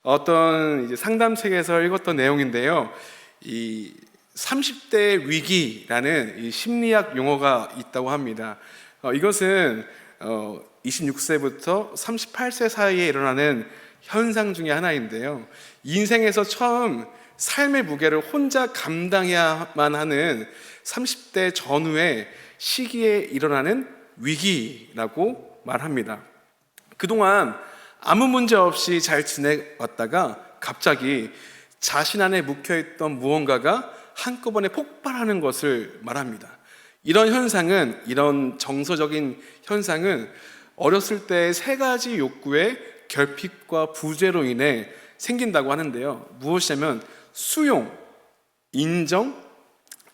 어떤 이제 상담책에서 읽었던 내용인데요. 이 30대 위기라는 이 심리학 용어가 있다고 합니다. 이것은 26세부터 38세 사이에 일어나는 현상 중에 하나인데요. 인생에서 처음 삶의 무게를 혼자 감당해야만 하는 30대 전후의 시기에 일어나는 위기라고 말합니다. 그동안 아무 문제 없이 잘 지내왔다가 갑자기 자신 안에 묵혀있던 무언가가 한꺼번에 폭발하는 것을 말합니다. 이런 정서적인 현상은 어렸을 때 세 가지 욕구의 결핍과 부재로 인해 생긴다고 하는데요. 무엇이냐면 수용, 인정,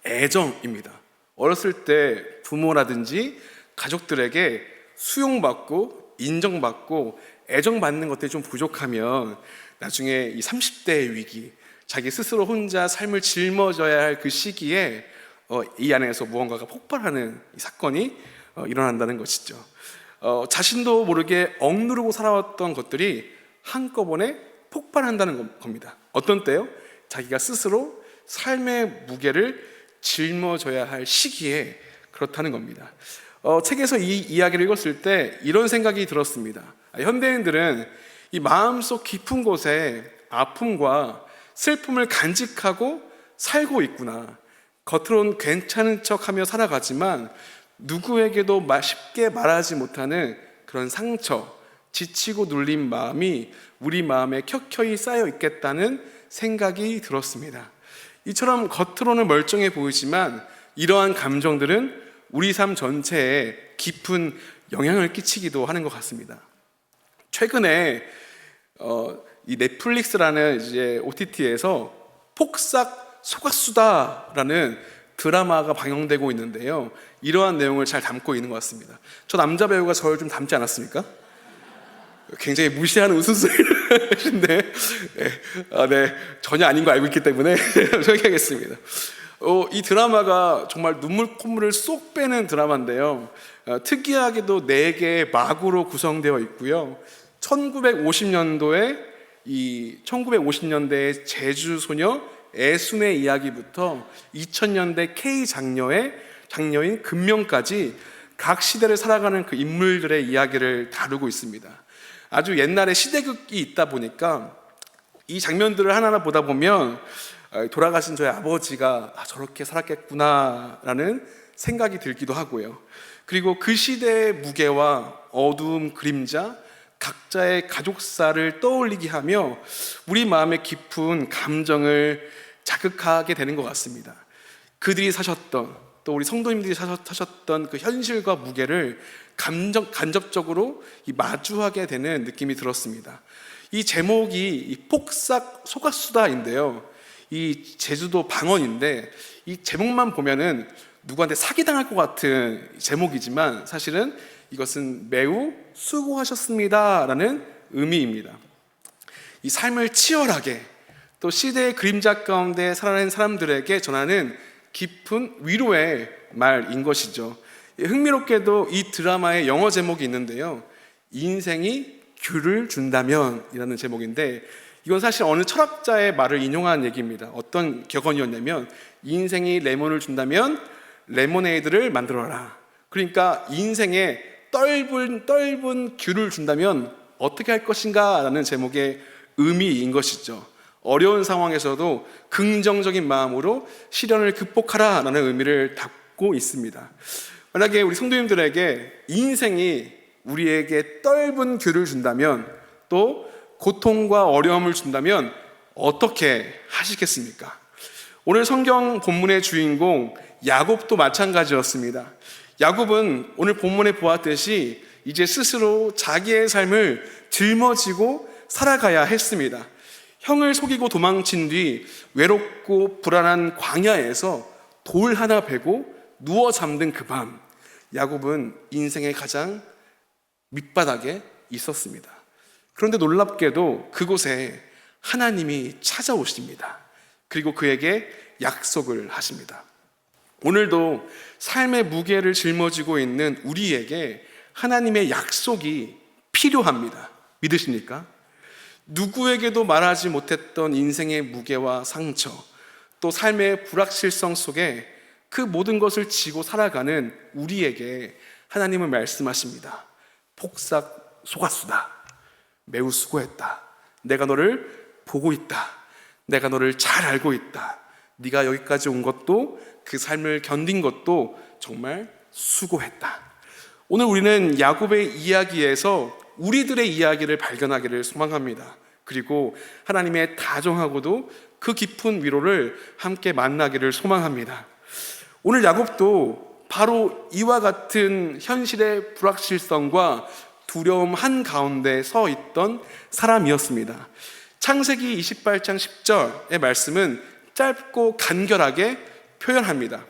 애정입니다. 어렸을 때 부모라든지 가족들에게 수용받고 인정받고 애정받는 것들이 좀 부족하면 나중에 이 30대의 위기, 자기 스스로 혼자 삶을 짊어져야 할 그 시기에 이 안에서 무언가가 폭발하는 사건이 일어난다는 것이죠. 자신도 모르게 억누르고 살아왔던 것들이 한꺼번에 폭발한다는 겁니다. 어떤 때요? 자기가 스스로 삶의 무게를 짊어져야 할 시기에 그렇다는 겁니다. 책에서 이 이야기를 읽었을 때 이런 생각이 들었습니다. 현대인들은 이 마음속 깊은 곳에 아픔과 슬픔을 간직하고 살고 있구나. 겉으로는 괜찮은 척하며 살아가지만 누구에게도 쉽게 말하지 못하는 그런 상처, 지치고 눌린 마음이 우리 마음에 켜켜이 쌓여 있겠다는 생각이 들었습니다. 이처럼 겉으로는 멀쩡해 보이지만 이러한 감정들은 우리 삶 전체에 깊은 영향을 끼치기도 하는 것 같습니다. 최근에 이 넷플릭스라는 이제 OTT에서 폭삭 속았수다라는 드라마가 방영되고 있는데요. 이러한 내용을 잘 담고 있는 것 같습니다. 저 남자 배우가 저를 좀 닮지 않았습니까? 굉장히 무시하는 웃음소리를 하시는데 네, 전혀 아닌 거 알고 있기 때문에 소개하겠습니다. 이 드라마가 정말 눈물 콧물을 쏙 빼는 드라마인데요. 특이하게도 4개의 막으로 구성되어 있고요. 1950년대의 제주 소녀 애순의 이야기부터 2000년대 K 장녀인 금명까지 각 시대를 살아가는 그 인물들의 이야기를 다루고 있습니다. 아주 옛날에 시대극이 있다 보니까 이 장면들을 하나하나 보다 보면 돌아가신 저희 아버지가 저렇게 살았겠구나라는 생각이 들기도 하고요. 그리고 그 시대의 무게와 어두움, 그림자, 각자의 가족사를 떠올리게 하며 우리 마음의 깊은 감정을 자극하게 되는 것 같습니다. 그들이 사셨던, 또 우리 성도님들이 사셨던 그 현실과 무게를 간접적으로 마주하게 되는 느낌이 들었습니다. 이 제목이 폭삭 속았수다인데요. 이 제주도 방언인데 이 제목만 보면은 누구한테 사기당할 것 같은 제목이지만 사실은 이것은 매우 수고하셨습니다 라는 의미입니다. 이 삶을 치열하게 또 시대의 그림자 가운데 살아낸 사람들에게 전하는 깊은 위로의 말인 것이죠. 흥미롭게도 이 드라마의 영어 제목이 있는데요. 인생이 귤을 준다면 이라는 제목인데 이건 사실 어느 철학자의 말을 인용한 얘기입니다. 어떤 격언이었냐면 인생이 레몬을 준다면 레모네이드를 만들어라. 그러니까 인생에 떫은 귤을 준다면 어떻게 할 것인가 라는 제목의 의미인 것이죠. 어려운 상황에서도 긍정적인 마음으로 시련을 극복하라 라는 의미를 담고 있습니다. 만약에 우리 성도님들에게 인생이 우리에게 떫은 귤을 준다면 또 고통과 어려움을 준다면 어떻게 하시겠습니까? 오늘 성경 본문의 주인공 야곱도 마찬가지였습니다. 야곱은 오늘 본문에 보았듯이 이제 스스로 자기의 삶을 짊어지고 살아가야 했습니다. 형을 속이고 도망친 뒤 외롭고 불안한 광야에서 돌 하나 베고 누워 잠든 그 밤, 야곱은 인생의 가장 밑바닥에 있었습니다. 그런데 놀랍게도 그곳에 하나님이 찾아오십니다. 그리고 그에게 약속을 하십니다. 오늘도 삶의 무게를 짊어지고 있는 우리에게 하나님의 약속이 필요합니다. 믿으십니까? 누구에게도 말하지 못했던 인생의 무게와 상처, 또 삶의 불확실성 속에 그 모든 것을 지고 살아가는 우리에게 하나님은 말씀하십니다. 폭삭 속았수다. 매우 수고했다. 내가 너를 보고 있다. 내가 너를 잘 알고 있다. 네가 여기까지 온 것도, 그 삶을 견딘 것도 정말 수고했다. 오늘 우리는 야곱의 이야기에서 우리들의 이야기를 발견하기를 소망합니다. 그리고 하나님의 다정하고도 그 깊은 위로를 함께 만나기를 소망합니다. 오늘 야곱도 바로 이와 같은 현실의 불확실성과 두려움 한가운데 서 있던 사람이었습니다. 창세기 28장 10절의 말씀은 짧고 간결하게 표현합니다.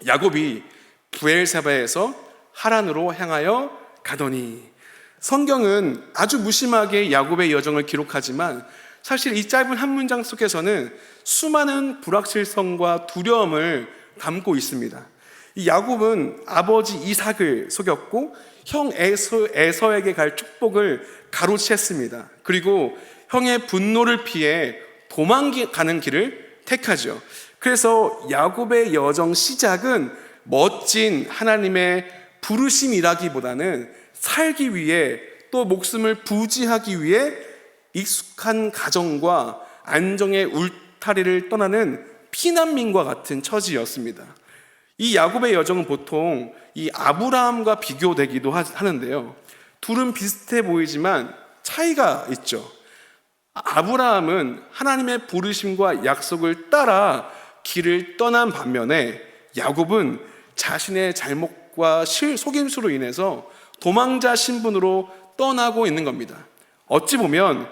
야곱이 브엘세바에서 하란으로 향하여 가더니. 성경은 아주 무심하게 야곱의 여정을 기록하지만 사실 이 짧은 한 문장 속에서는 수많은 불확실성과 두려움을 담고 있습니다. 이 야곱은 아버지 이삭을 속였고 형 에서에게 갈 축복을 가로챘습니다. 그리고 형의 분노를 피해 도망가는 길을 택하죠. 그래서 야곱의 여정 시작은 멋진 하나님의 부르심이라기보다는 살기 위해, 또 목숨을 부지하기 위해 익숙한 가정과 안정의 울타리를 떠나는 피난민과 같은 처지였습니다. 이 야곱의 여정은 보통 이 아브라함과 비교되기도 하는데요. 둘은 비슷해 보이지만 차이가 있죠. 아브라함은 하나님의 부르심과 약속을 따라 길을 떠난 반면에 야곱은 자신의 잘못과 속임수로 인해서 도망자 신분으로 떠나고 있는 겁니다. 어찌 보면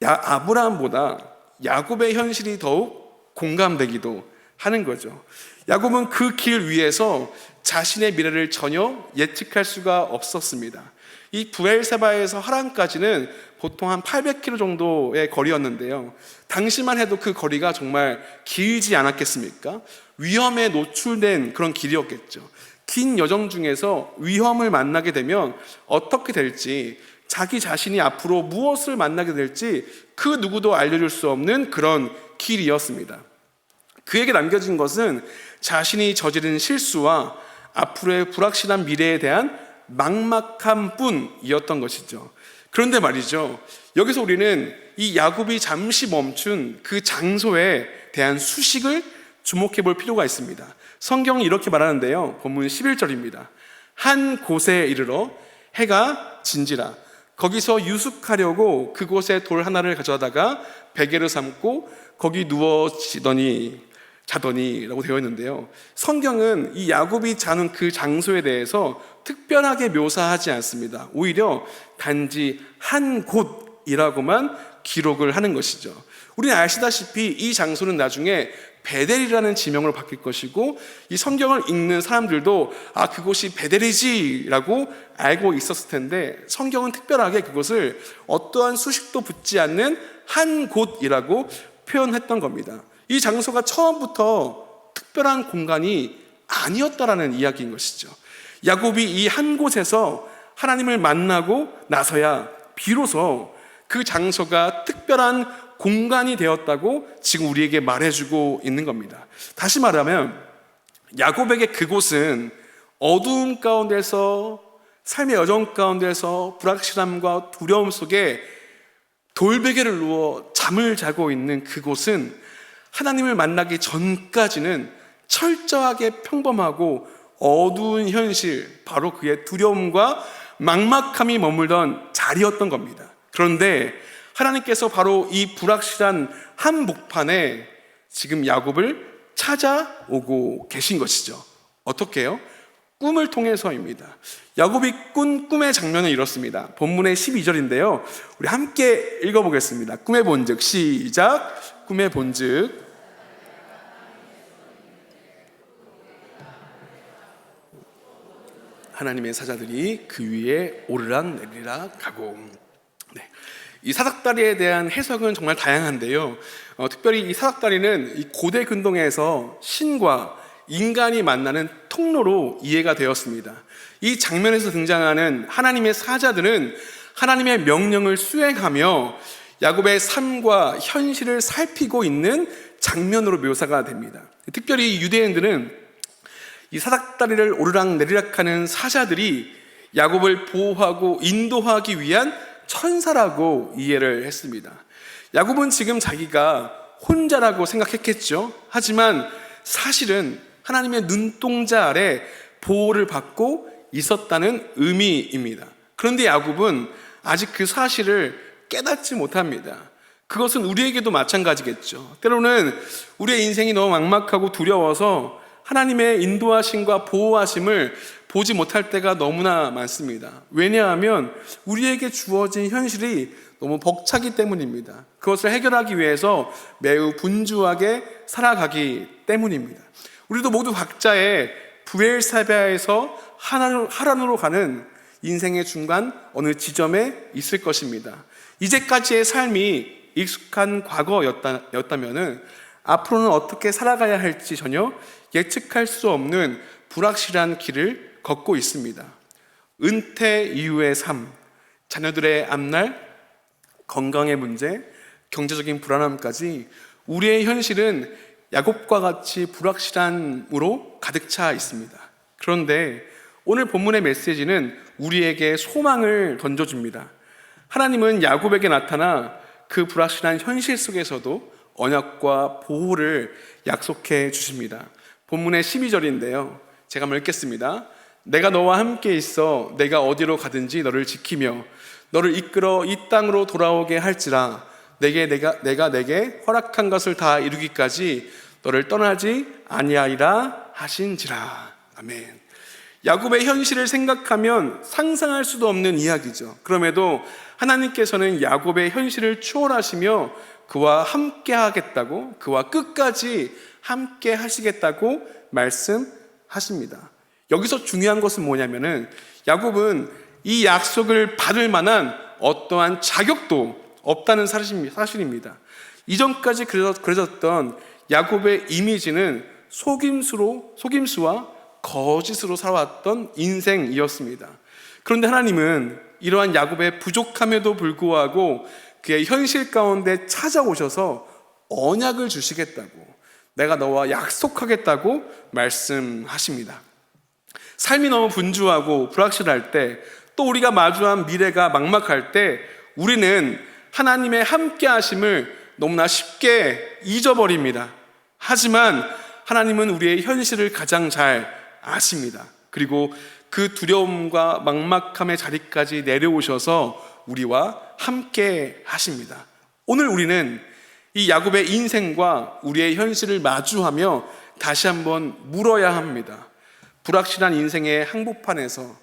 아브라함보다 야곱의 현실이 더욱 공감되기도 하는 거죠. 야곱은 그 길 위에서 자신의 미래를 전혀 예측할 수가 없었습니다. 이 브엘세바에서 하란까지는 보통 한 800km 정도의 거리였는데요. 당시만 해도 그 거리가 정말 길지 않았겠습니까? 위험에 노출된 그런 길이었겠죠. 긴 여정 중에서 위험을 만나게 되면 어떻게 될지, 자기 자신이 앞으로 무엇을 만나게 될지 그 누구도 알려줄 수 없는 그런 길이었습니다. 그에게 남겨진 것은 자신이 저지른 실수와 앞으로의 불확실한 미래에 대한 막막함 뿐이었던 것이죠. 그런데 말이죠, 여기서 우리는 이 야곱이 잠시 멈춘 그 장소에 대한 수식을 주목해 볼 필요가 있습니다. 성경은 이렇게 말하는데요. 본문 11절입니다. 한 곳에 이르러 해가 진지라. 거기서 유숙하려고 그곳에 돌 하나를 가져다가 베개로 삼고 거기 누워 자더니 라고 되어 있는데요. 성경은 이 야곱이 자는 그 장소에 대해서 특별하게 묘사하지 않습니다. 오히려 단지 한 곳이라고만 기록을 하는 것이죠. 우리는 아시다시피 이 장소는 나중에 베델이라는 지명으로 바뀔 것이고, 이 성경을 읽는 사람들도 그곳이 베델이지라고 알고 있었을 텐데, 성경은 특별하게 그것을 어떠한 수식도 붙지 않는 한 곳이라고 표현했던 겁니다. 이 장소가 처음부터 특별한 공간이 아니었다라는 이야기인 것이죠. 야곱이 이 한 곳에서 하나님을 만나고 나서야 비로소 그 장소가 특별한 공간이 되었다고 지금 우리에게 말해주고 있는 겁니다. 다시 말하면 야곱에게 그곳은 어두움 가운데서, 삶의 여정 가운데서 불확실함과 두려움 속에 돌베개를 누워 잠을 자고 있는 그곳은 하나님을 만나기 전까지는 철저하게 평범하고 어두운 현실, 바로 그의 두려움과 막막함이 머물던 자리였던 겁니다. 그런데 하나님께서 바로 이 불확실한 한복판에 지금 야곱을 찾아오고 계신 것이죠. 어떻게 해요? 꿈을 통해서입니다. 야곱이 꾼 꿈의 장면은 이렇습니다. 본문의 12절인데요. 우리 함께 읽어보겠습니다. 꿈의 본즉, 시작. 꿈의 본즉. 하나님의 사자들이 그 위에 오르락 내리락 가고. 이 사닥다리에 대한 해석은 정말 다양한데요. 특별히 이 사닥다리는 이 고대 근동에서 신과 인간이 만나는 통로로 이해가 되었습니다. 이 장면에서 등장하는 하나님의 사자들은 하나님의 명령을 수행하며 야곱의 삶과 현실을 살피고 있는 장면으로 묘사가 됩니다. 특별히 유대인들은 이 사닥다리를 오르락내리락하는 사자들이 야곱을 보호하고 인도하기 위한 천사라고 이해를 했습니다. 야곱은 지금 자기가 혼자라고 생각했겠죠. 하지만 사실은 하나님의 눈동자 아래 보호를 받고 있었다는 의미입니다. 그런데 야곱은 아직 그 사실을 깨닫지 못합니다. 그것은 우리에게도 마찬가지겠죠. 때로는 우리의 인생이 너무 막막하고 두려워서 하나님의 인도하심과 보호하심을 보지 못할 때가 너무나 많습니다. 왜냐하면 우리에게 주어진 현실이 너무 벅차기 때문입니다. 그것을 해결하기 위해서 매우 분주하게 살아가기 때문입니다. 우리도 모두 각자의 브엘사바에서 하란으로 가는 인생의 중간 어느 지점에 있을 것입니다. 이제까지의 삶이 익숙한 과거였다면 앞으로는 어떻게 살아가야 할지 전혀 예측할 수 없는 불확실한 길을 걷고 있습니다. 은퇴 이후의 삶, 자녀들의 앞날, 건강의 문제, 경제적인 불안함까지 우리의 현실은 야곱과 같이 불확실함으로 가득 차 있습니다. 그런데 오늘 본문의 메시지는 우리에게 소망을 던져줍니다. 하나님은 야곱에게 나타나 그 불확실한 현실 속에서도 언약과 보호를 약속해 주십니다. 본문의 12절인데요. 제가 한번 읽겠습니다. 내가 너와 함께 있어 내가 어디로 가든지 너를 지키며 너를 이끌어 이 땅으로 돌아오게 할지라 내가 내게 허락한 것을 다 이루기까지 너를 떠나지 아니하리라 하신지라. 아멘. 야곱의 현실을 생각하면 상상할 수도 없는 이야기죠. 그럼에도 하나님께서는 야곱의 현실을 추월하시며 그와 함께 하겠다고, 그와 끝까지 함께 하시겠다고 말씀하십니다. 여기서 중요한 것은 뭐냐면은 야곱은 이 약속을 받을 만한 어떠한 자격도 없다는 사실입니다. 이전까지 그려졌던 야곱의 이미지는 속임수와 거짓으로 살아왔던 인생이었습니다. 그런데 하나님은 이러한 야곱의 부족함에도 불구하고 그의 현실 가운데 찾아오셔서 언약을 주시겠다고, 내가 너와 약속하겠다고 말씀하십니다. 삶이 너무 분주하고 불확실할 때, 또 우리가 마주한 미래가 막막할 때 우리는 하나님의 함께 하심을 너무나 쉽게 잊어버립니다. 하지만 하나님은 우리의 현실을 가장 잘 아십니다. 그리고 그 두려움과 막막함의 자리까지 내려오셔서 우리와 함께 하십니다. 오늘 우리는 이 야곱의 인생과 우리의 현실을 마주하며 다시 한번 물어야 합니다. 불확실한 인생의 한복판에서,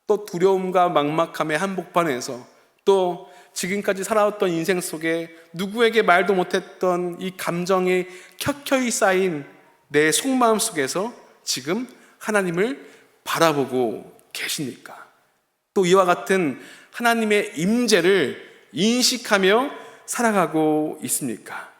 또 두려움과 막막함의 한복판에서, 또 지금까지 살아왔던 인생 속에 누구에게 말도 못했던 이 감정이 켜켜이 쌓인 내 속마음 속에서 지금 하나님을 바라보고 계십니까? 또 이와 같은 하나님의 임재를 인식하며 살아가고 있습니까?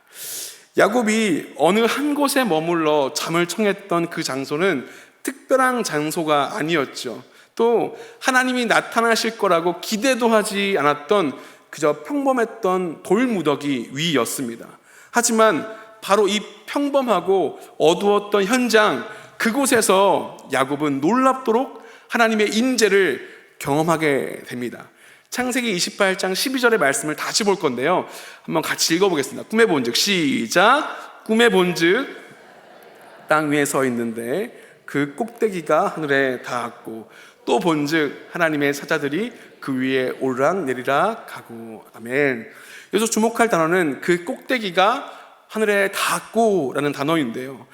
야곱이 어느 한 곳에 머물러 잠을 청했던 그 장소는 특별한 장소가 아니었죠. 또 하나님이 나타나실 거라고 기대도 하지 않았던 그저 평범했던 돌무더기 위였습니다. 하지만 바로 이 평범하고 어두웠던 현장, 그곳에서 야곱은 놀랍도록 하나님의 임재를 경험하게 됩니다. 창세기 28장 12절의 말씀을 다시 볼 건데요, 한번 같이 읽어보겠습니다. 꿈에 본즉, 시작. 꿈에 본즉 땅 위에 서 있는데 그 꼭대기가 하늘에 닿았고, 또 본즉 하나님의 사자들이 그 위에 오르락내리락 하고. 아멘. 여기서 주목할 단어는 그 꼭대기가 하늘에 닿았고 라는 단어인데요,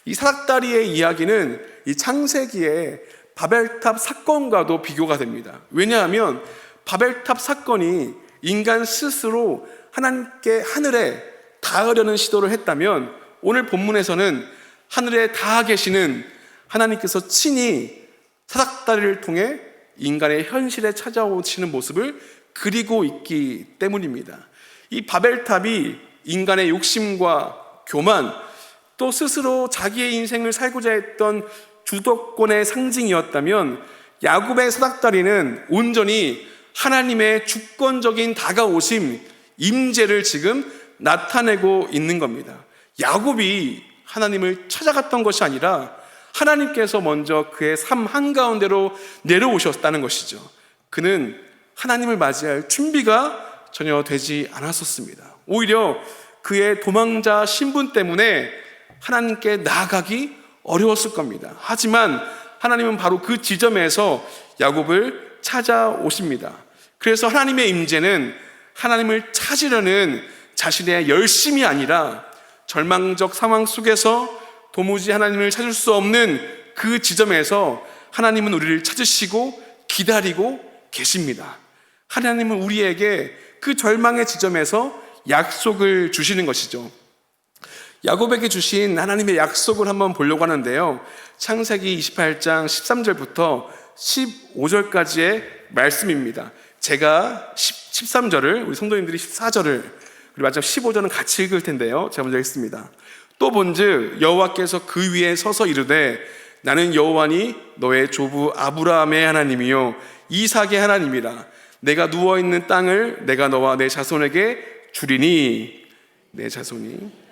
이 사닥다리의 이야기는 이 창세기의 바벨탑 사건과도 비교가 됩니다. 왜냐하면 바벨탑 사건이 인간 스스로 하나님께 하늘에 닿으려는 시도를 했다면, 오늘 본문에서는 하늘에 닿아 계시는 하나님께서 친히 사닥다리를 통해 인간의 현실에 찾아오시는 모습을 그리고 있기 때문입니다. 이 바벨탑이 인간의 욕심과 교만, 또 스스로 자기의 인생을 살고자 했던 주도권의 상징이었다면, 야곱의 사닥다리는 온전히 하나님의 주권적인 다가오심, 임재를 지금 나타내고 있는 겁니다. 야곱이 하나님을 찾아갔던 것이 아니라 하나님께서 먼저 그의 삶 한가운데로 내려오셨다는 것이죠. 그는 하나님을 맞이할 준비가 전혀 되지 않았었습니다. 오히려 그의 도망자 신분 때문에 하나님께 나아가기 어려웠을 겁니다. 하지만 하나님은 바로 그 지점에서 야곱을 찾아오십니다. 그래서 하나님의 임재는 하나님을 찾으려는 자신의 열심이 아니라 절망적 상황 속에서 도무지 하나님을 찾을 수 없는 그 지점에서 하나님은 우리를 찾으시고 기다리고 계십니다. 하나님은 우리에게 그 절망의 지점에서 약속을 주시는 것이죠. 야곱에게 주신 하나님의 약속을 한번 보려고 하는데요. 창세기 28장 13절부터 15절까지의 말씀입니다. 제가 13절을, 우리 성도님들이 14절을, 그리고 마지막 15절은 같이 읽을 텐데요. 제가 먼저 읽습니다. 또 본즉 여호와께서 그 위에 서서 이르되 나는 여호와니 너의 조부 아브라함의 하나님이요 이삭의 하나님이라. 내가 누워있는 땅을 내가 너와 내 자손에게 주리니. 내 자손이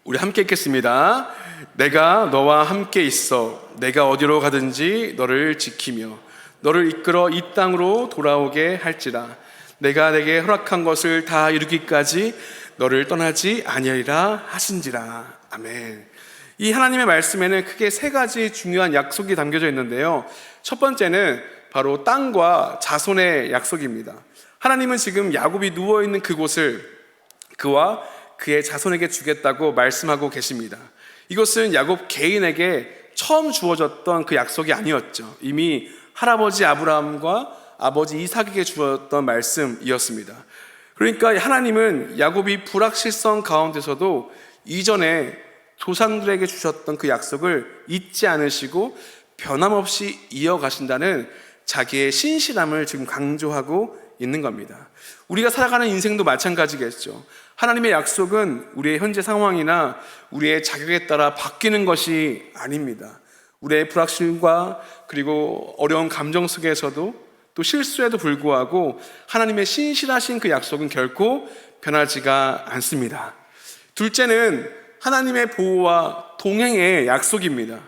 우리 함께 읽겠습니다. 내가 너와 함께 있어 내가 어디로 가든지 너를 지키며 너를 이끌어 이 땅으로 돌아오게 할지라. 내가 내게 허락한 것을 다 이루기까지 너를 떠나지 아니하리라 하신지라. 아멘. 이 하나님의 말씀에는 크게 세 가지 중요한 약속이 담겨져 있는데요. 첫 번째는 바로 땅과 자손의 약속입니다. 하나님은 지금 야곱이 누워있는 그곳을 그와 그의 자손에게 주겠다고 말씀하고 계십니다. 이것은 야곱 개인에게 처음 주어졌던 그 약속이 아니었죠. 이미 할아버지 아브라함과 아버지 이삭에게 주었던 말씀이었습니다. 그러니까 하나님은 야곱이 불확실성 가운데서도 이전에 조상들에게 주셨던 그 약속을 잊지 않으시고 변함없이 이어가신다는 자기의 신실함을 지금 강조하고 있는 겁니다. 우리가 살아가는 인생도 마찬가지겠죠. 하나님의 약속은 우리의 현재 상황이나 우리의 자격에 따라 바뀌는 것이 아닙니다. 우리의 불확실과 그리고 어려운 감정 속에서도 또 실수에도 불구하고 하나님의 신실하신 그 약속은 결코 변하지가 않습니다. 둘째는 하나님의 보호와 동행의 약속입니다.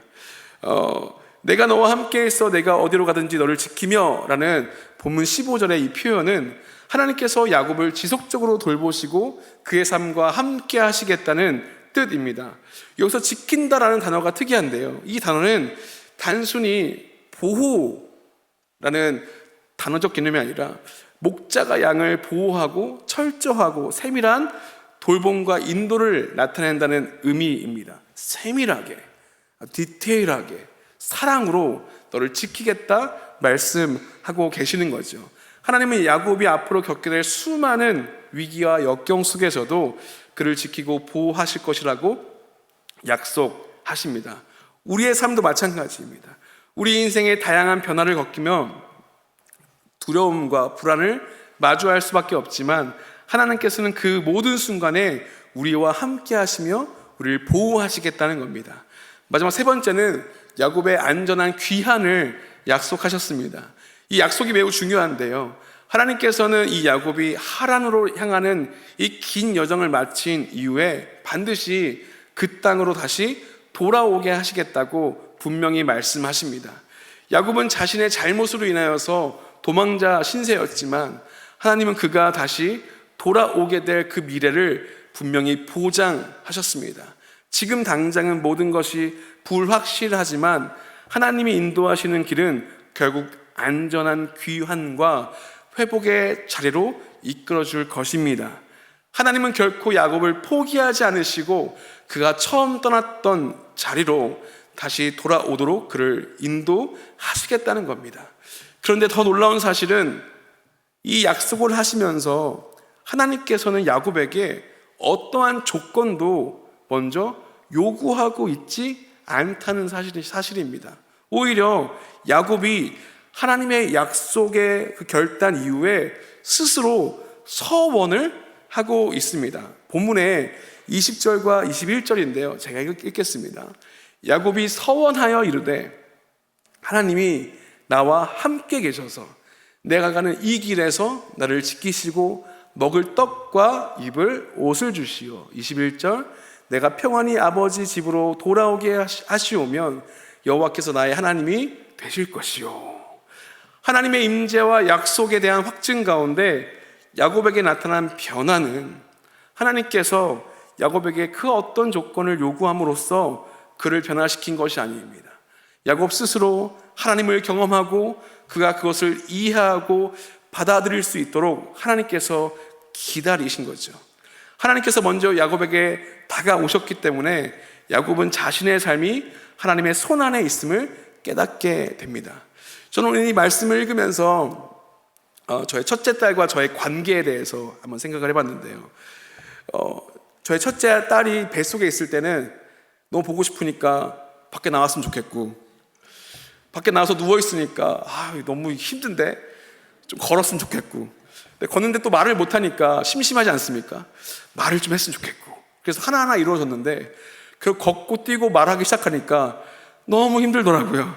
내가 너와 함께 있어 내가 어디로 가든지 너를 지키며 라는 본문 15절의 이 표현은 하나님께서 야곱을 지속적으로 돌보시고 그의 삶과 함께 하시겠다는 뜻입니다. 여기서 지킨다라는 단어가 특이한데요. 이 단어는 단순히 보호라는 단어적 개념이 아니라 목자가 양을 보호하고 철저하고 세밀한 돌봄과 인도를 나타낸다는 의미입니다. 세밀하게, 디테일하게, 사랑으로 너를 지키겠다 말씀하고 계시는 거죠. 하나님은 야곱이 앞으로 겪게 될 수많은 위기와 역경 속에서도 그를 지키고 보호하실 것이라고 약속하십니다. 우리의 삶도 마찬가지입니다. 우리 인생의 다양한 변화를 겪으며 두려움과 불안을 마주할 수밖에 없지만 하나님께서는 그 모든 순간에 우리와 함께 하시며 우리를 보호하시겠다는 겁니다. 마지막 세 번째는 야곱의 안전한 귀환을 약속하셨습니다. 이 약속이 매우 중요한데요. 하나님께서는 이 야곱이 하란으로 향하는 이 긴 여정을 마친 이후에 반드시 그 땅으로 다시 돌아오게 하시겠다고 분명히 말씀하십니다. 야곱은 자신의 잘못으로 인하여서 도망자 신세였지만 하나님은 그가 다시 돌아오게 될 그 미래를 분명히 보장하셨습니다. 지금 당장은 모든 것이 불확실하지만 하나님이 인도하시는 길은 결국 안전한 귀환과 회복의 자리로 이끌어줄 것입니다. 하나님은 결코 야곱을 포기하지 않으시고 그가 처음 떠났던 자리로 다시 돌아오도록 그를 인도하시겠다는 겁니다. 그런데 더 놀라운 사실은 이 약속을 하시면서 하나님께서는 야곱에게 어떠한 조건도 먼저 요구하고 있지 않다는 사실입니다. 오히려 야곱이 하나님의 약속의 그 결단 이후에 스스로 서원을 하고 있습니다. 본문에 20절과 21절인데요. 제가 읽겠습니다. 야곱이 서원하여 이르되 하나님이 나와 함께 계셔서 내가 가는 이 길에서 나를 지키시고 먹을 떡과 입을 옷을 주시오. 21절 내가 평안히 아버지 집으로 돌아오게 하시오면 여호와께서 나의 하나님이 되실 것이요. 하나님의 임재와 약속에 대한 확증 가운데 야곱에게 나타난 변화는 하나님께서 야곱에게 그 어떤 조건을 요구함으로써 그를 변화시킨 것이 아닙니다. 야곱 스스로 하나님을 경험하고 그가 그것을 이해하고 받아들일 수 있도록 하나님께서 기다리신 거죠. 하나님께서 먼저 야곱에게 다가오셨기 때문에 야곱은 자신의 삶이 하나님의 손안에 있음을 깨닫게 됩니다. 저는 오늘 이 말씀을 읽으면서 저의 첫째 딸과 저의 관계에 대해서 한번 생각을 해봤는데요. 저의 첫째 딸이 뱃속에 있을 때는 너무 보고 싶으니까 밖에 나왔으면 좋겠고, 밖에 나와서 누워있으니까 너무 힘든데 좀 걸었으면 좋겠고, 근데 걷는데 또 말을 못하니까 심심하지 않습니까? 말을 좀 했으면 좋겠고. 그래서 하나하나 이루어졌는데 그 걷고 뛰고 말하기 시작하니까 너무 힘들더라고요.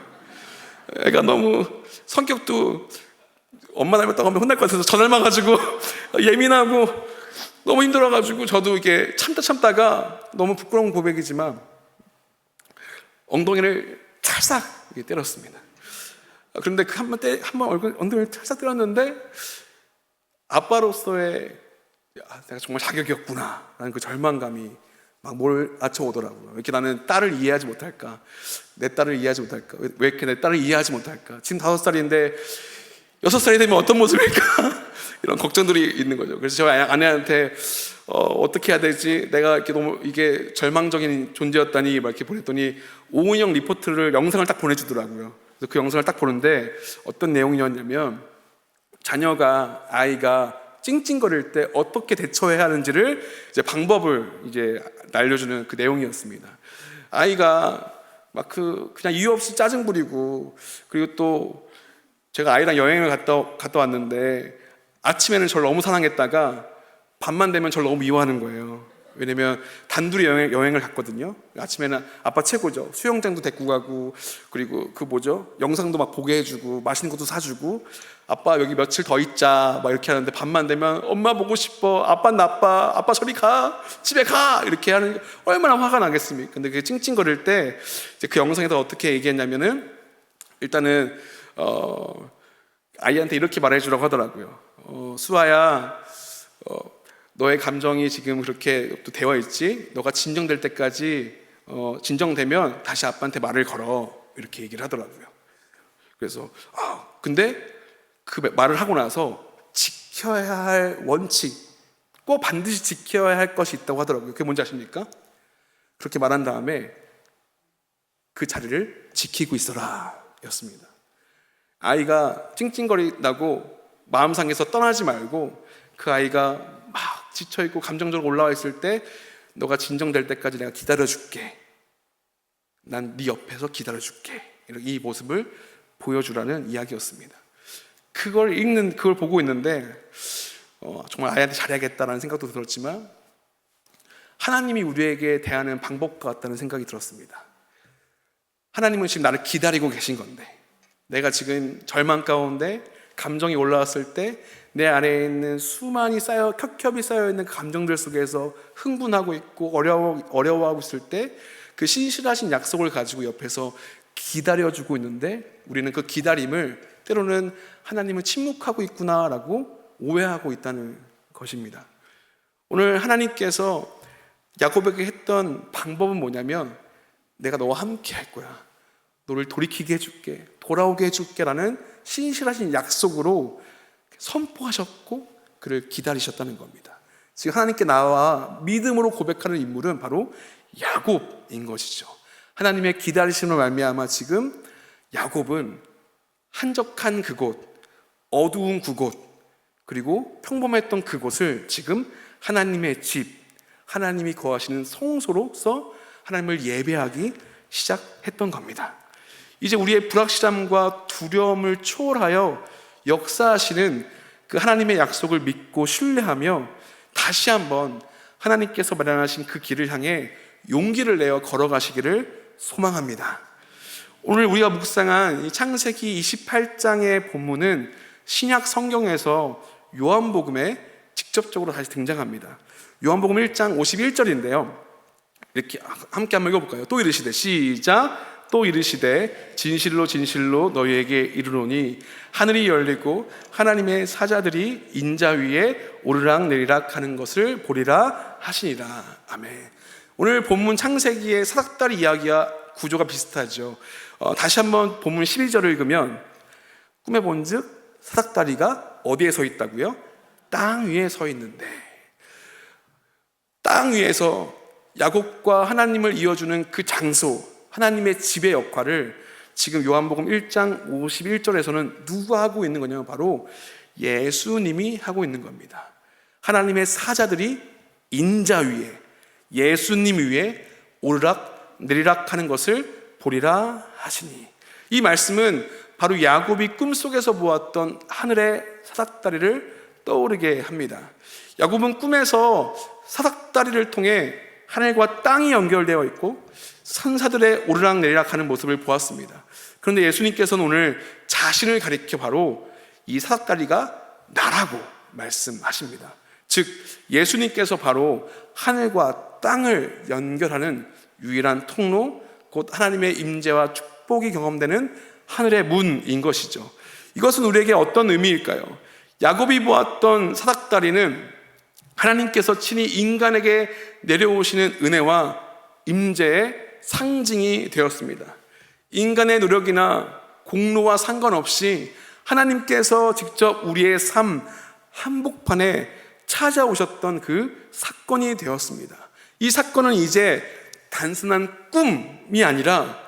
애가 너무 성격도 엄마 닮았다고 하면 혼날 것 같아서 저 닮아가지고 예민하고 너무 힘들어가지고 저도 이게 참다가 너무 부끄러운 고백이지만 ong덩이를 찰싹 때렸습니다. 그런데 한번 엉덩이를 찰싹 때렸는데 아빠로서의 내가 정말 자격이었구나 라는 그 절망감이 막 몰아쳐오더라고요. 왜 이렇게 나는 딸을 이해하지 못할까? 내 딸을 이해하지 못할까? 왜 이렇게 내 딸을 이해하지 못할까? 지금 5살인데 6살이 되면 어떤 모습일까? 이런 걱정들이 있는 거죠. 그래서 저희 아내한테 어떻게 해야 되지? 내가 이렇게 너무 이게 절망적인 존재였다니 막 이렇게 보냈더니 오은영 리포트를 영상을 딱 보내주더라고요. 그래서 그 영상을 딱 보는데 어떤 내용이었냐면 아이가 찡찡거릴 때 어떻게 대처해야 하는지를 방법을 알려주는 그 내용이었습니다. 아이가 막 그냥 이유 없이 짜증 부리고, 그리고 또 제가 아이랑 여행을 갔다 왔는데 아침에는 저를 너무 사랑했다가 밤만 되면 저를 너무 미워하는 거예요. 왜냐면 단둘이 여행을 갔거든요. 아침에는 아빠 최고죠. 수영장도 데리고 가고, 그리고 영상도 막 보게 해주고, 맛있는 것도 사주고, 아빠 여기 며칠 더 있자 막 이렇게 하는데 밤만 되면 엄마 보고 싶어, 아빠 나빠, 아빠 저리 가, 집에 가, 이렇게 하는 게 얼마나 화가 나겠습니까? 근데 그게 찡찡거릴 때 그 영상에서 어떻게 얘기했냐면은 일단은 아이한테 이렇게 말해주라고 하더라고요. 수아야, 너의 감정이 지금 그렇게 또 되어 있지? 너가 진정될 때까지 진정되면 다시 아빠한테 말을 걸어, 이렇게 얘기를 하더라고요. 그래서 근데 그 말을 하고 나서 지켜야 할 원칙, 꼭 반드시 지켜야 할 것이 있다고 하더라고요. 그게 뭔지 아십니까? 그렇게 말한 다음에 그 자리를 지키고 있어라 였습니다. 아이가 찡찡거린다고 마음 상해서 떠나지 말고 그 아이가 막 지쳐있고 감정적으로 올라와 있을 때 너가 진정될 때까지 내가 기다려줄게, 난 네 옆에서 기다려줄게, 이 모습을 보여주라는 이야기였습니다. 그걸 보고 있는데 정말 아이한테 잘해야겠다라는 생각도 들었지만 하나님이 우리에게 대하는 방법과 같다는 생각이 들었습니다. 하나님은 지금 나를 기다리고 계신 건데, 내가 지금 절망 가운데 감정이 올라왔을 때 내 안에 있는 수많이 겹겹이 쌓여있는 감정들 속에서 흥분하고 있고 어려워하고 있을 때 그 신실하신 약속을 가지고 옆에서 기다려주고 있는데 우리는 그 기다림을 때로는 하나님은 침묵하고 있구나라고 오해하고 있다는 것입니다. 오늘 하나님께서 야곱에게 했던 방법은 뭐냐면 내가 너와 함께 할 거야, 너를 돌이키게 해줄게, 돌아오게 해줄게 라는 신실하신 약속으로 선포하셨고 그를 기다리셨다는 겁니다. 지금 하나님께 나와 믿음으로 고백하는 인물은 바로 야곱인 것이죠. 하나님의 기다리심으로 말미암아 지금 야곱은 한적한 그곳, 어두운 그곳, 그리고 평범했던 그곳을 지금 하나님의 집, 하나님이 거하시는 성소로서 하나님을 예배하기 시작했던 겁니다. 이제 우리의 불확실함과 두려움을 초월하여 역사하시는 그 하나님의 약속을 믿고 신뢰하며 다시 한번 하나님께서 마련하신 그 길을 향해 용기를 내어 걸어가시기를 소망합니다. 오늘 우리가 묵상한 이 창세기 28장의 본문은 신약 성경에서 요한복음에 직접적으로 다시 등장합니다. 요한복음 1장 51절인데요. 이렇게 함께 한번 읽어볼까요? 또 이르시되, 시작. 또 이르시되 진실로 진실로 너희에게 이르노니 하늘이 열리고 하나님의 사자들이 인자 위에 오르락내리락 하는 것을 보리라 하시니라. 아멘. 오늘 본문 창세기의 사닥다리 이야기와 구조가 비슷하죠. 다시 한번 본문 12절을 읽으면 꿈에 본즉 사닥다리가 어디에 서 있다고요? 땅 위에 서 있는데, 땅 위에서 야곱과 하나님을 이어주는 그 장소, 하나님의 집의 역할을 지금 요한복음 1장 51절에서는 누가 하고 있는 거냐면 바로 예수님이 하고 있는 겁니다. 하나님의 사자들이 인자 위에, 예수님 위에 오르락 내리락 하는 것을 보리라 하시니, 이 말씀은 바로 야곱이 꿈속에서 보았던 하늘의 사닥다리를 떠오르게 합니다. 야곱은 꿈에서 사닥다리를 통해 하늘과 땅이 연결되어 있고 천사들의 오르락내리락 하는 모습을 보았습니다. 그런데 예수님께서는 오늘 자신을 가리켜 바로 이 사닥다리가 나라고 말씀하십니다. 즉 예수님께서 바로 하늘과 땅을 연결하는 유일한 통로, 곧 하나님의 임재와 축복이 경험되는 하늘의 문인 것이죠. 이것은 우리에게 어떤 의미일까요? 야곱이 보았던 사닥다리는 하나님께서 친히 인간에게 내려오시는 은혜와 임재의 상징이 되었습니다. 인간의 노력이나 공로와 상관없이 하나님께서 직접 우리의 삶 한복판에 찾아오셨던 그 사건이 되었습니다. 이 사건은 이제 단순한 꿈이 아니라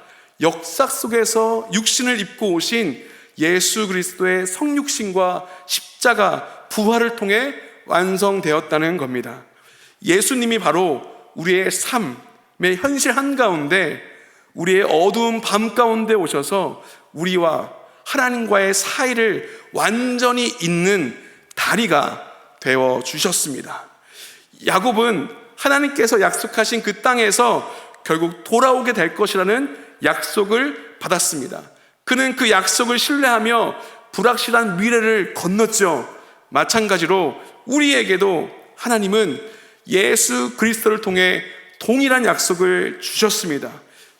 역사 속에서 육신을 입고 오신 예수 그리스도의 성육신과 십자가 부활을 통해 완성되었다는 겁니다. 예수님이 바로 우리의 삶의 현실 한가운데, 우리의 어두운 밤 가운데 오셔서 우리와 하나님과의 사이를 완전히 잇는 다리가 되어 주셨습니다. 야곱은 하나님께서 약속하신 그 땅에서 결국 돌아오게 될 것이라는 약속을 받았습니다. 그는 그 약속을 신뢰하며 불확실한 미래를 건넜죠. 마찬가지로 우리에게도 하나님은 예수 그리스도를 통해 동일한 약속을 주셨습니다.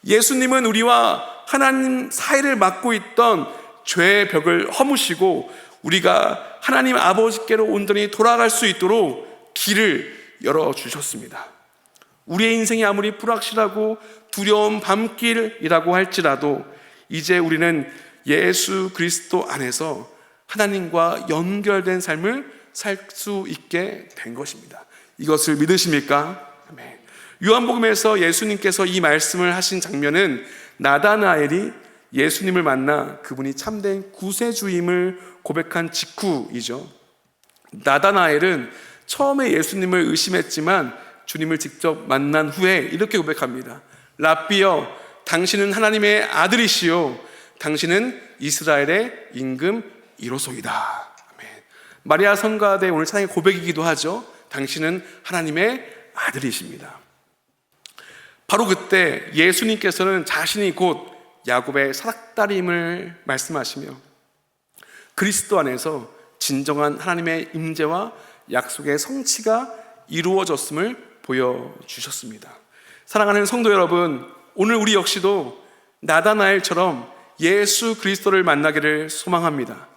예수님은 우리와 하나님 사이를 막고 있던 죄의 벽을 허무시고 우리가 하나님 아버지께로 온전히 돌아갈 수 있도록 길을 열어주셨습니다. 우리의 인생이 아무리 불확실하고 두려운 밤길이라고 할지라도 이제 우리는 예수 그리스도 안에서 하나님과 연결된 삶을 살 수 있게 된 것입니다. 이것을 믿으십니까? 아멘. 요한복음에서 예수님께서 이 말씀을 하신 장면은 나다나엘이 예수님을 만나 그분이 참된 구세주임을 고백한 직후이죠. 나다나엘은 처음에 예수님을 의심했지만 주님을 직접 만난 후에 이렇게 고백합니다. 랍비여, 당신은 하나님의 아들이시요 당신은 이스라엘의 임금 이로소이다. 아멘. 마리아 성가대 오늘 찬양의 고백이기도 하죠. 당신은 하나님의 아들이십니다. 바로 그때 예수님께서는 자신이 곧 야곱의 사닥다리임을 말씀하시며 그리스도 안에서 진정한 하나님의 임재와 약속의 성취가 이루어졌음을 보여주셨습니다. 사랑하는 성도 여러분, 오늘 우리 역시도 나다나엘처럼 예수 그리스도를 만나기를 소망합니다.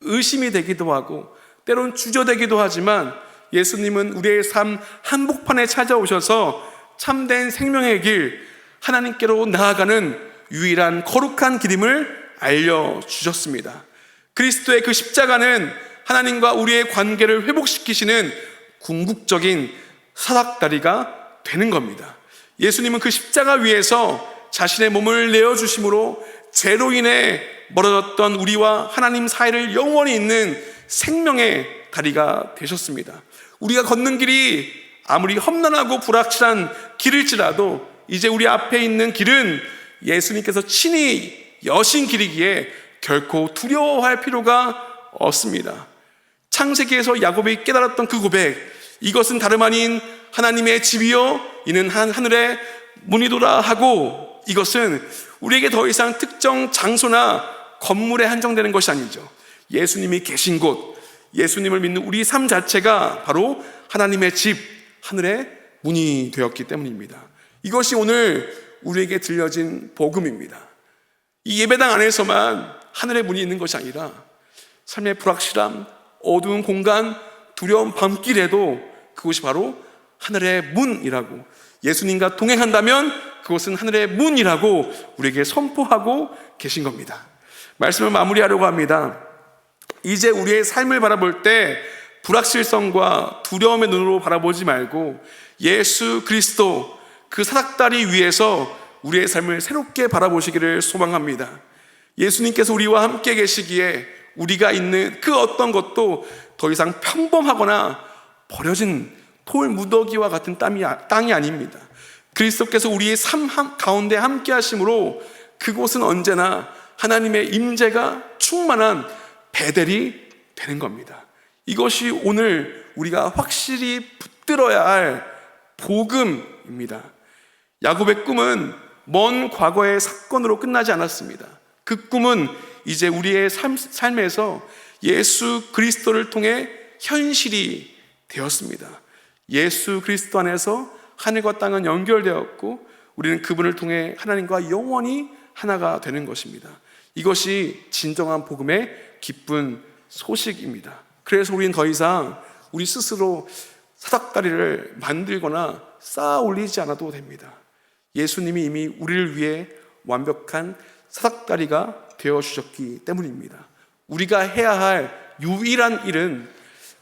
의심이 되기도 하고 때론 주저되기도 하지만 예수님은 우리의 삶 한복판에 찾아오셔서 참된 생명의 길, 하나님께로 나아가는 유일한 거룩한 길임을 알려주셨습니다. 그리스도의 그 십자가는 하나님과 우리의 관계를 회복시키시는 궁극적인 사닥다리가 되는 겁니다. 예수님은 그 십자가 위에서 자신의 몸을 내어주심으로 죄로 인해 멀어졌던 우리와 하나님 사이를 영원히 잇는 생명의 다리가 되셨습니다. 우리가 걷는 길이 아무리 험난하고 불확실한 길일지라도 이제 우리 앞에 있는 길은 예수님께서 친히 여신 길이기에 결코 두려워할 필요가 없습니다. 창세기에서 야곱이 깨달았던 그 고백, 이것은 다름 아닌 하나님의 집이요 이는 하늘의 문이도다 하고, 이것은 우리에게 더 이상 특정 장소나 건물에 한정되는 것이 아니죠. 예수님이 계신 곳, 예수님을 믿는 우리 삶 자체가 바로 하나님의 집, 하늘의 문이 되었기 때문입니다. 이것이 오늘 우리에게 들려진 복음입니다. 이 예배당 안에서만 하늘의 문이 있는 것이 아니라 삶의 불확실함, 어두운 공간, 두려운 밤길에도 그것이 바로 하늘의 문이라고, 예수님과 동행한다면 그것은 하늘의 문이라고 우리에게 선포하고 계신 겁니다. 말씀을 마무리하려고 합니다. 이제 우리의 삶을 바라볼 때 불확실성과 두려움의 눈으로 바라보지 말고 예수 그리스도 그 사닥다리 위에서 우리의 삶을 새롭게 바라보시기를 소망합니다. 예수님께서 우리와 함께 계시기에 우리가 있는 그 어떤 것도 더 이상 평범하거나 버려진 돌 무더기와 같은 땅이 아닙니다. 그리스도께서 우리의 삶 가운데 함께 하심으로 그곳은 언제나 하나님의 임재가 충만한 베델이 되는 겁니다. 이것이 오늘 우리가 확실히 붙들어야 할 복음입니다. 야곱의 꿈은 먼 과거의 사건으로 끝나지 않았습니다. 그 꿈은 이제 우리의 삶에서 예수 그리스도를 통해 현실이 되었습니다. 예수 그리스도 안에서 하늘과 땅은 연결되었고 우리는 그분을 통해 하나님과 영원히 하나가 되는 것입니다. 이것이 진정한 복음의 기쁜 소식입니다. 그래서 우리는 더 이상 우리 스스로 사닥다리를 만들거나 쌓아 올리지 않아도 됩니다. 예수님이 이미 우리를 위해 완벽한 사닥다리가 되어주셨기 때문입니다. 우리가 해야 할 유일한 일은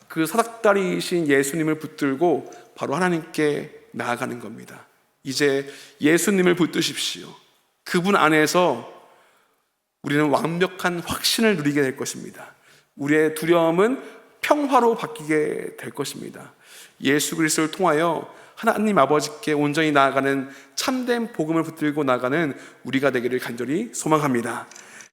그 사닥다리이신 예수님을 붙들고 바로 하나님께 나아가는 겁니다. 이제 예수님을 붙드십시오. 그분 안에서 우리는 완벽한 확신을 누리게 될 것입니다. 우리의 두려움은 평화로 바뀌게 될 것입니다. 예수 그리스도를 통하여 하나님 아버지께 온전히 나아가는 참된 복음을 붙들고 나아가는 우리가 되기를 간절히 소망합니다.